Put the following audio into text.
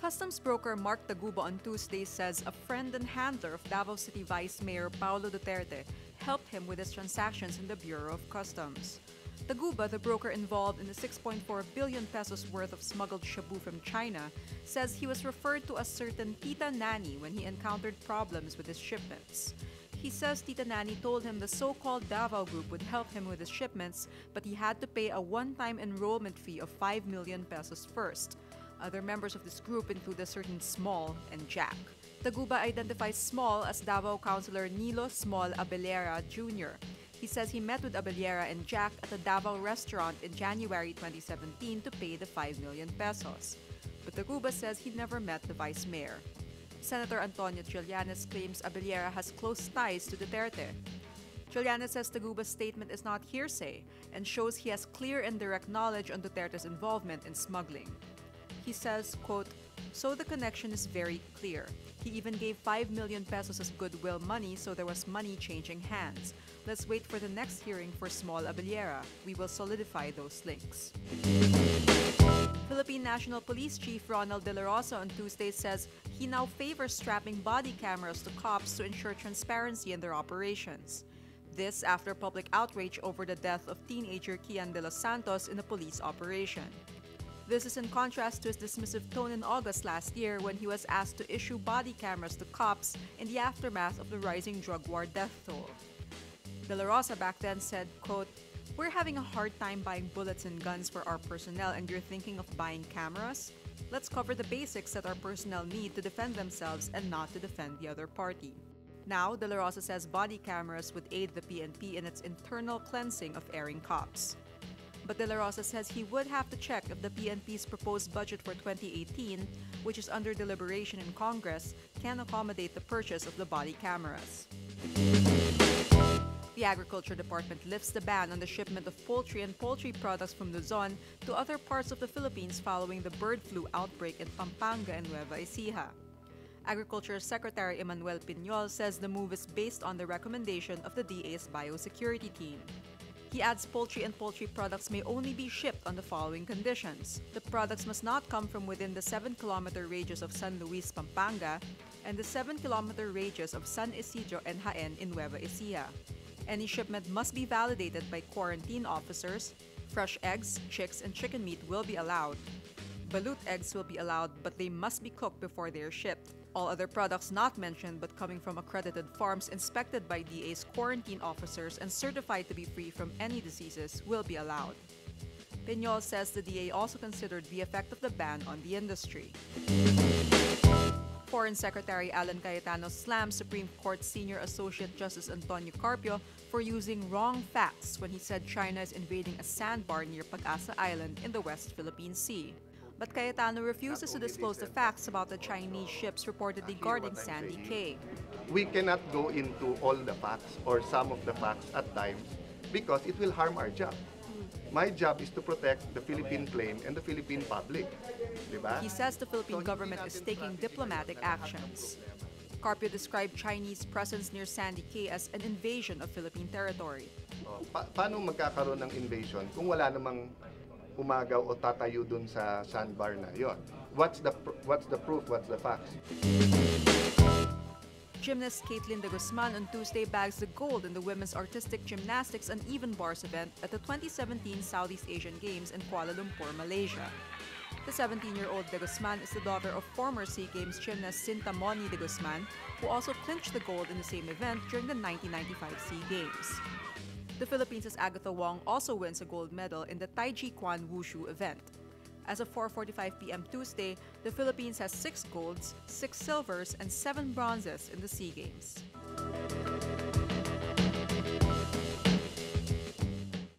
Customs broker Mark Taguba on Tuesday says a friend and handler of Davao City Vice Mayor Paulo Duterte helped him with his transactions in the Bureau of Customs. Taguba, the broker involved in the 6.4 billion pesos worth of smuggled shabu from China, says he was referred to a certain Tita Nani when he encountered problems with his shipments. He says Tita Nani told him the so-called Davao Group would help him with his shipments, but he had to pay a one-time enrollment fee of 5 million pesos first. Other members of this group include a certain Small and Jack. Taguba identifies Small as Davao Councilor Nilo Small Abelera Jr. He says he met with Abelera and Jack at a Davao restaurant in January 2017 to pay the 5 million pesos. But Taguba says he never met the vice mayor. Senator Antonio Trillanes claims Abelera has close ties to Duterte. Trillanes says Taguba's statement is not hearsay and shows he has clear and direct knowledge on Duterte's involvement in smuggling. He says, quote, "So the connection is very clear. He even gave 5 million pesos as goodwill money, so there was money changing hands. Let's wait for the next hearing for Small Abelera. We will solidify those links." Philippine National Police Chief Ronald Dela Rosa on Tuesday says he now favors strapping body cameras to cops to ensure transparency in their operations. This after public outrage over the death of teenager Kian de los Santos in a police operation. This is in contrast to his dismissive tone in August last year when he was asked to issue body cameras to cops in the aftermath of the rising drug war death toll. De La Rosa back then said, quote, "We're having a hard time buying bullets and guns for our personnel and you're thinking of buying cameras? Let's cover the basics that our personnel need to defend themselves and not to defend the other party." Now, De La Rosa says body cameras would aid the PNP in its internal cleansing of erring cops. But De La Rosa says he would have to check if the PNP's proposed budget for 2018, which is under deliberation in Congress, can accommodate the purchase of the body cameras. The Agriculture Department lifts the ban on the shipment of poultry and poultry products from Luzon to other parts of the Philippines following the bird flu outbreak in Pampanga and Nueva Ecija. Agriculture Secretary Emmanuel Piñol says the move is based on the recommendation of the DA's biosecurity team. He adds poultry and poultry products may only be shipped on the following conditions. The products must not come from within the 7-kilometer radius of San Luis, Pampanga, and the 7-kilometer radius of San Isidro and Jaén in Nueva Ecija. Any shipment must be validated by quarantine officers. Fresh eggs, chicks, and chicken meat will be allowed. Balut eggs will be allowed, but they must be cooked before they are shipped. All other products not mentioned but coming from accredited farms inspected by DA's quarantine officers and certified to be free from any diseases will be allowed. Piñol says the DA also considered the effect of the ban on the industry. Foreign Secretary Alan Cayetano slammed Supreme Court Senior Associate Justice Antonio Carpio for using wrong facts when he said China is invading a sandbar near Pag-asa Island in the West Philippine Sea. But Cayetano refuses to disclose the facts about the Chinese ships reportedly guarding Sandy Cay. We cannot go into all the facts or some of the facts at times because it will harm our job. My job is to protect the Philippine claim and the Philippine public. Diba? He says the Philippine government is taking diplomatic actions. Carpio described Chinese presence near Sandy Cay as an invasion of Philippine territory. Paano magkakaroon ng invasion kung wala namang umagaw o tatayo dun sa sandbar na yon? What's the proof? What's the facts? Gymnast Caitlin de Guzman on Tuesday bags the gold in the women's artistic gymnastics uneven bars event at the 2017 Southeast Asian Games in Kuala Lumpur, Malaysia. The 17-year-old de Guzman is the daughter of former SEA Games gymnast Cinta Moni de Guzman, who also clinched the gold in the same event during the 1995 SEA Games. The Philippines' Agatha Wong also wins a gold medal in the Tai Chi Kwan Wushu event. As of 4:45 p.m. Tuesday, the Philippines has 6 golds, 6 silvers, and 7 bronzes in the SEA Games.